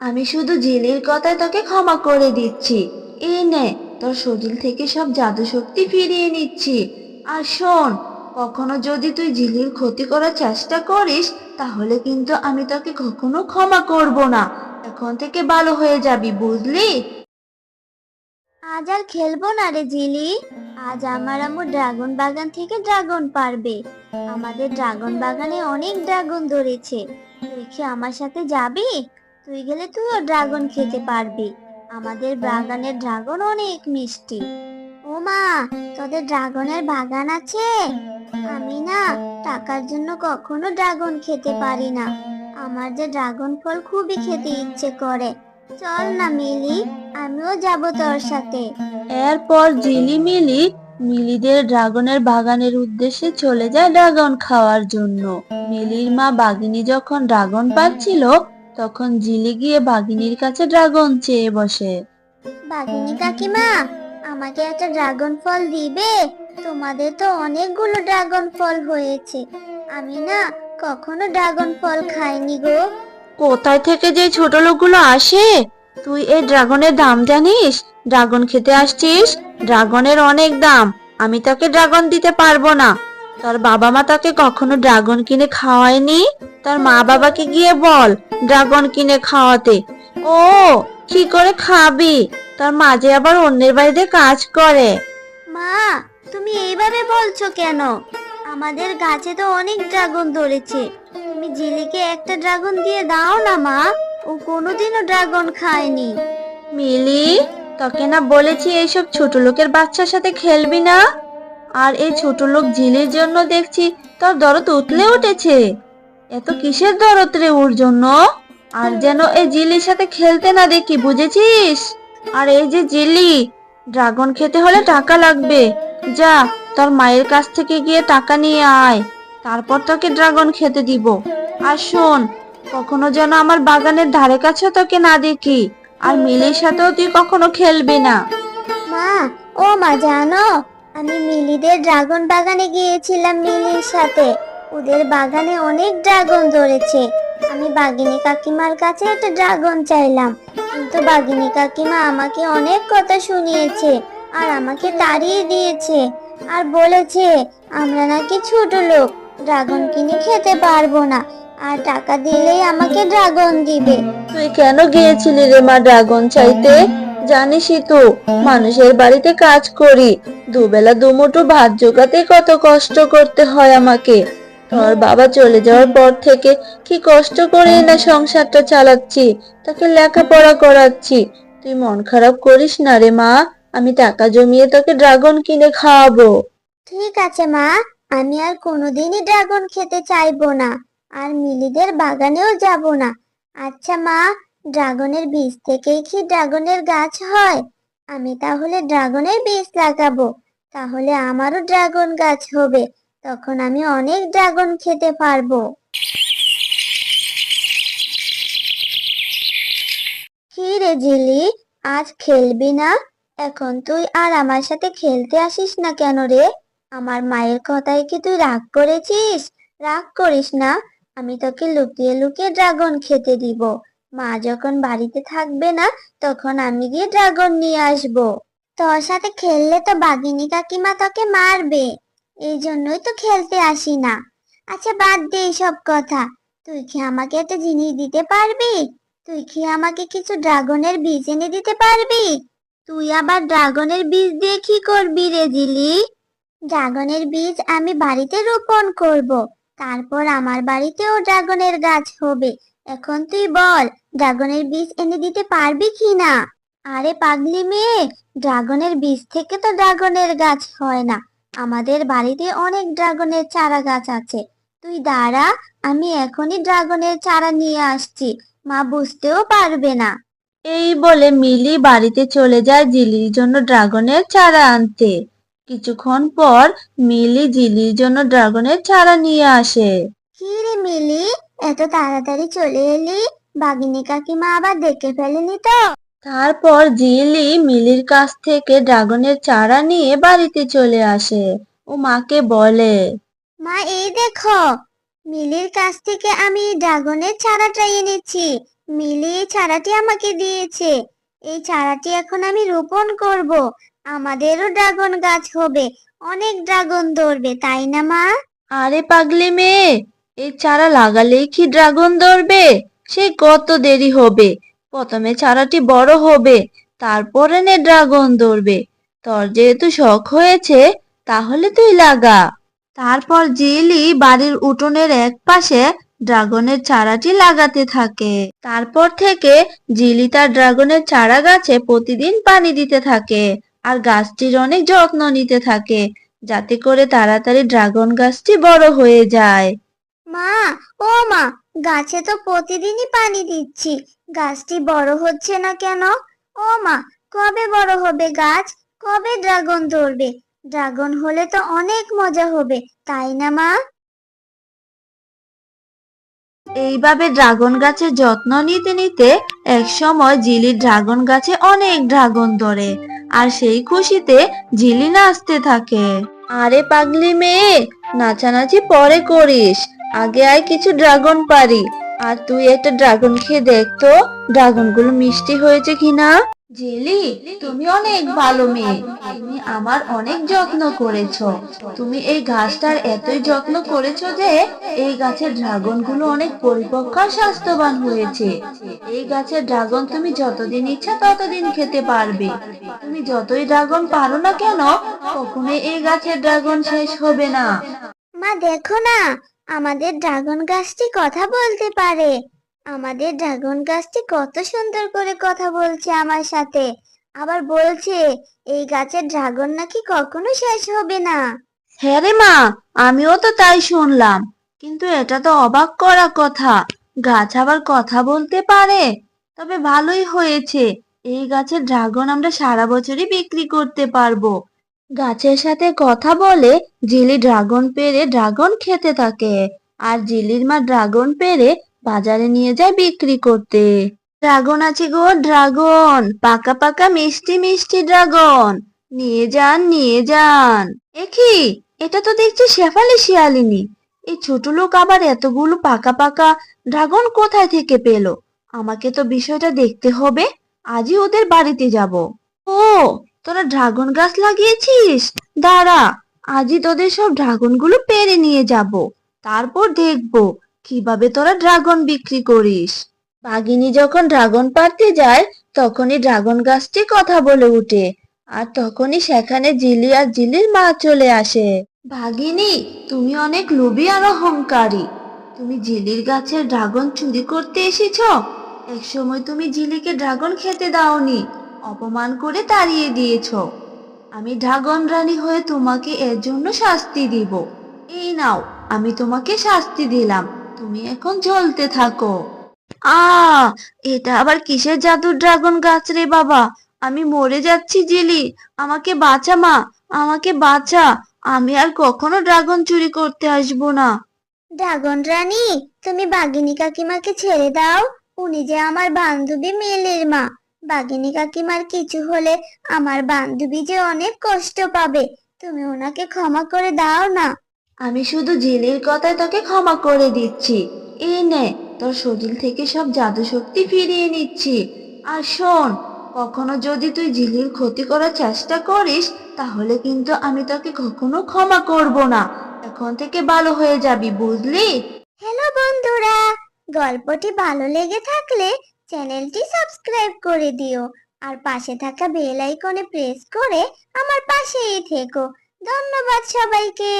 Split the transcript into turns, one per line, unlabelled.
আমি শুধু জেলের কথায় তোকে ক্ষমা করে দিচ্ছি। এই নে, তোর শরীর থেকে সব জাদু শক্তি ফিরিয়ে নিচ্ছি। আর শোন, কখনো যদি তুই জিলির ক্ষতি করার চেষ্টা করিস, তাহলে কিন্তু আমি তোকে কখনো ক্ষমা করব না। এখন থেকে ভালো হয়ে যাবি, বুঝলি?
আজ আর খেলবো না রে জিলি। আজ আমার আম্মু ড্রাগন বাগান থেকে ড্রাগন পারবে। আমাদের ড্রাগন বাগানে অনেক ড্রাগন ধরেছে। তুই কি আমার সাথে যাবি? তুই গেলে তুইও ড্রাগন খেতে পারবি। আমাদের বাগানের ড্রাগন অনেক মিষ্টি। ও মা, তোদের ড্রাগনের বাগান আছে? আমি না টাকার জন্য কখনো ড্রাগন খেতে পারি না। আমার যে ড্রাগন ফল খুবই খেতে ইচ্ছে করে। চল না মিলি, আমিও যাব তোর সাথে।
এরপর ঝিলিমিলি মিলিদের ড্রাগনের বাগানের উদ্দেশ্যে চলে যায় ড্রাগন খাওয়ার জন্য। মিলির মা বাঘিনী যখন ড্রাগন পাচ্ছিল, তখন ঝিলি গিয়ে বাঘিনীর কাছে ড্রাগন চেয়ে বসে।
বাঘিনী কাকিমা, আমাকে একটা ড্রাগন ফল দিবে? তোমাদের তো অনেকগুলো ড্রাগন ফল হয়েছে। আমি না কখনো ড্রাগন ফল খাইনি গো।
কোথায় থেকে যে ছোট লোকগুলো আসে! তুই এই ড্রাগনের দাম জানিস? ড্রাগন খেতে আসছিস? ড্রাগনের অনেক দাম। আমি তোকে ড্রাগন দিতে পারবো না। তোর বাবা মা তোকে কখনো ড্রাগন কিনে খাওয়ায়নি? তোর মা বাবাকে গিয়ে বল ড্রাগন কিনে খাওয়াতে। ও, কি করে খাবি? তোর মা যে আবার অন্যের বাড়িতে কাজ করে।
মা, তুমি এইভাবে বলছো কেন? আমাদের গাছে তো অনেক ড্রাগন ধরেছে। তুমি জিলিকে একটা ড্রাগন দিয়ে দাও না মা। ও কোনোদিনও ড্রাগন খায়নি।
মিলি, তোকে না বলেছি এইসব ছোট লোকের বাচ্চার সাথে খেলবি না? আর এই ছোট লোক ঝিলির জন্য দেখছি তোর দরদ উতলে উঠেছে। এত কিসের দরদ রে ওর জন্য? আর যেন এই জিলির সাথে খেলতে না দেখি, বুঝেছিস? আর এই যে জিলি, ড্রাগন খেতে হলে টাকা লাগবে। যা, তোর মায়ের কাছ থেকে গিয়ে টাকা নিয়ে আয়, তারপর তোকে ড্রাগন খেতে দিব। আর শোন, কখনো যেন আমার বাগানের ধারে কাছে তোকে না দেখি। আর মিলির সাথেও তুই কখনো খেলবি না।
মা, ও মা জানো, আমি মিলিদের ড্রাগন বাগানে গিয়েছিলাম মিলির সাথে। ওদের বাগানে অনেক ড্রাগন ধরেছে। আমি বাগিনী কাকিমার কাছে একটা ড্রাগন চাইলাম, কিন্তু বাগিনী কাকিমা আমাকে অনেক কথা শুনিয়েছে আর আমাকে তাড়িয়ে দিয়েছে। আর বলেছে আমরা নাকি ছোট লোক, ড্রাগন কিনে খেতে পারবো না, আর টাকা দিলেই আমাকে ড্রাগন দিবে।
তুই কেন গিয়েছিলি রে মা ড্রাগন চাইতে? জানিসই তো, মানুষের বাড়িতে কাজ করি, দুবেলা দুমুঠো ভাত জোগাতে কত কষ্ট করতে হয় আমাকে। তোর বাবা চলে যাওয়ার পর থেকে কি কষ্ট করে না সংসারটা চালাচ্ছি, তাকে লেখাপড়া করাচ্ছি। তুই মন খারাপ করিস না রে মা, আমি টাকা জমিয়ে তোকে ড্রাগন কিনে খাওয়াবো।
ঠিক আছে মা, আমি আর কোনোদিনই ড্রাগন খেতে চাইবো না, আর মিলিদের বাগানেও যাব না। আচ্ছা মা, ড্রাগনের বীজ থেকেই কি ড্রাগনের গাছ হয়? আমি তাহলে ড্রাগনের বীজ লাগাবো, তাহলে আমারও ড্রাগন গাছ হবে। তখন আমি অনেক ড্রাগন খেতে পারবো। কি রে জিলি, আজ খেলবি না? এখন তুই আর আমার সাথে খেলতে আসিস না কেন রে? আমার মায়ের কথায় কি তুই রাগ করেছিস? রাগ করিস না, আমি তোকে লুকিয়ে লুকিয়ে ড্রাগন খেতে দিব। মা যখন বাড়িতে থাকবে না, তখন আমি গিয়ে ড্রাগন নিয়ে আসবো। তোর সাথে খেললে তো বাঘিনী কাকিমা তোকে মারবে। এই জন্যই তো খেলতে আসি না। আচ্ছা বাদ দে সব কথা। তুই কি আমাকে একটা জিনিস দিতে পারবি? তুই কি আমাকে কিছু ড্রাগনের বীজ এনে দিতে পারবি? তুই আবার ড্রাগনের বীজ দিয়ে কি করবি রে জিলি? ড্রাগনের বীজ আমি বাড়িতে রোপণ করব। তারপর আমার বাড়িতেও ড্রাগনের গাছ হবে। এখন তুই বল, ড্রাগনের বীজ এনে দিতে পারবি কি না? আরে পাগলি মেয়ে, ড্রাগনের বীজ থেকে তো ড্রাগনের গাছ হয় না। আমাদের বাড়িতে অনেক ড্রাগনের চারা গাছ আছে। তুই দাঁড়া, আমি এখনই ড্রাগনের চারা নিয়ে আসছি। মা বুঝতেও পারবে না।
এই বলে মিলি বাড়িতে চলে যায় জিলির জন্য ড্রাগনের চারা আনতে। কিছুক্ষণ পর মিলি জিলির জন্য ড্রাগনের চারা নিয়ে আসে।
কি রে মিলি, এত তাড়াতাড়ি চলে এলি? বাগিনী কাকিমা আবার দেখে ফেলেনি তো?
তারপর জিলি মিলির কাছ থেকে ড্রাগনের চারা নিয়ে বাড়িতে চলে আসে। ও মাকে বলে,
মা এই দেখো, মিলির কাছ থেকে আমি ড্রাগনের চারাটা এনেছি। মিলি এই চারাটি আমাকে দিয়েছে। এই চারাটি এখন আমি রোপণ করব। আমাদেরও ড্রাগন গাছ হবে, অনেক ড্রাগন ধরবে, তাই না মা?
আরে পাগলি মেয়ে, এই চারা লাগালেই কি ড্রাগন ধরবে? সে কত দেরি হবে। প্রথমে চারাটি বড় হবে, তারপরে নে ড্রাগন ধরবে। তোর যেহেতু শখ হয়েছে, তাহলে তুই লাগা। তারপর জিলি বাড়ির উঠোনের এক পাশে ড্রাগনের চারাটি লাগাতে থাকে। তারপর থেকে জিলি তার ড্রাগনের চারা গাছে প্রতিদিন পানি দিতে থাকে আর গাছটির অনেক যত্ন নিতে থাকে, যাতে করে তাড়াতাড়ি ড্রাগন গাছটি বড় হয়ে যায়।
মা, ও মা, গাছে তো প্রতিদিনই পানি দিচ্ছি, গাছটি বড় হচ্ছে না কেন? ও মা, কবে বড় হবে গাছ? কবে ড্রাগন ধরবে? ড্রাগন হলে তো অনেক মজা হবে, তাই না মা?
এইভাবে ড্রাগন গাছের যত্ন নিতে নিতে একসময় জিলি ড্রাগন গাছে অনেক ড্রাগন ধরে, আর সেই খুশিতে জিলি নাচতে থাকে। আরে পাগলি মেয়ে, নাচানাচি পরে করিস, আগে আয় কিছু ড্রাগন পারি। আর তুই একটা ড্রাগন খেয়ে দেখ তো, ড্রাগনগুলো মিষ্টি হয়েছে কিনা। জেলি, তুমি অনেক ভালো মেয়ে, তুমি আমার অনেক যত্ন করেছো। তুমি এই গাছটার এতই যত্ন করেছো যে এই গাছের ড্রাগন গুলো অনেক পরিপক্ক আর স্বাস্থ্যবান হয়েছে। এই গাছের ড্রাগন তুমি যতদিন ইচ্ছা ততদিন খেতে পারবে। তুমি যতই ড্রাগন পারো না কেন, কখনোই এই গাছের ড্রাগন শেষ হবে না।
মা দেখো না, আমাদের ড্রাগন গাছটি কথা বলতে পারে। আমাদের ড্রাগন গাছটি কত সুন্দর করে কথা বলছে আমার সাথে। আবার বলছে এই গাছের ড্রাগন নাকি কখনো শেষ হবে না।
হ্যাঁ রে মা, আমিও তো তাই শুনলাম। কিন্তু এটা তো অবাক করা কথা, গাছ আবার কথা বলতে পারে। তবে ভালোই হয়েছে, এই গাছের ড্রাগন আমরা সারা বছরই বিক্রি করতে পারবো। গাছের সাথে কথা বলে জিলি ড্রাগন পেড়ে ড্রাগন খেতে থাকে, আর জিলির মা ড্রাগন পেড়ে বাজারে নিয়ে যায় বিক্রি করতে। ড্রাগন আছে গো ড্রাগন, পাকা পাকা মিষ্টি মিষ্টি ড্রাগন, নিয়ে যান নিয়ে যান। একি, এটা তো দেখছি শেফালি শিয়ালিনী। এই ছোট লোক আবার এতগুলো পাকা পাকা ড্রাগন কোথায় থেকে পেলো? আমাকে তো বিষয়টা দেখতে হবে, আজই ওদের বাড়িতে যাব। ও, তোরা ড্রাগন গাছ লাগিয়েছিস? দাঁড়া, আজই তোদের সব ড্রাগন গুলো পেড়ে নিয়ে যাব, তারপর দেখবো কিভাবে তোরা ড্রাগন বিক্রি করিস। বাঘিনী যখন ড্রাগন পাড়তে যায়, তখনই ড্রাগন গাছটি কথা বলে ওঠে, আর তখনই সেখানে জিলি আর জিলির মা চলে আসে। ভাগিনী, তুমি অনেক লোভী আর অহংকারী। তুমি জিলির গাছের ড্রাগন চুরি করতে এসেছো। একসময় তুমি জিলিকে ড্রাগন খেতে দাওনি, অপমান করে তাড়িয়ে দিয়েছো। আমি ড্রাগন রানী হয়ে তোমাকে এর জন্য শাস্তি দিব। এই নাও, আমি তোমাকে শাস্তি দিলাম, তুমি এখন জ্বলতে থাকো। আ, এটা আবার কিসের জাদুর ড্রাগন গাছ রে বাবা? আমি মরে যাচ্ছি জিলি, আমাকে বাঁচা মা, আমাকে বাঁচা। আমি আর কখনো ড্রাগন চুরি করতে আসবো না।
ড্রাগন রানী, তুমি বাঘিনী কাকিমাকে ছেড়ে দাও। উনি যে আমার বান্ধবী মিলির মা। বাঘিনী কাকিমার কিছু হলে আমার বান্ধবী যে অনেক কষ্ট পাবে। তুমি ওনাকে ক্ষমা করে দাও না।
আমি শুধু জিলির কথায় তোকে ক্ষমা করে দিচ্ছি। এই নে, তোর শরীর থেকে সব জাদু শক্তি ফিরিয়ে নিচ্ছি। আর শোন, কখনো যদি তুই জিলির ক্ষতি করার চেষ্টা করিস, তাহলে কিন্তু আমি তোকে কখনো ক্ষমা করব না। এখন থেকে ভালো হয়ে যাবি, বুঝলি?
হ্যালো বন্ধুরা, গল্পটি ভালো লেগে থাকলে চ্যানেলটি সাবস্ক্রাইব করে দিও আর পাশে থাকা বেল আইকনে প্রেস করে আমার পাশেই থেকো। ধন্যবাদ সবাইকে।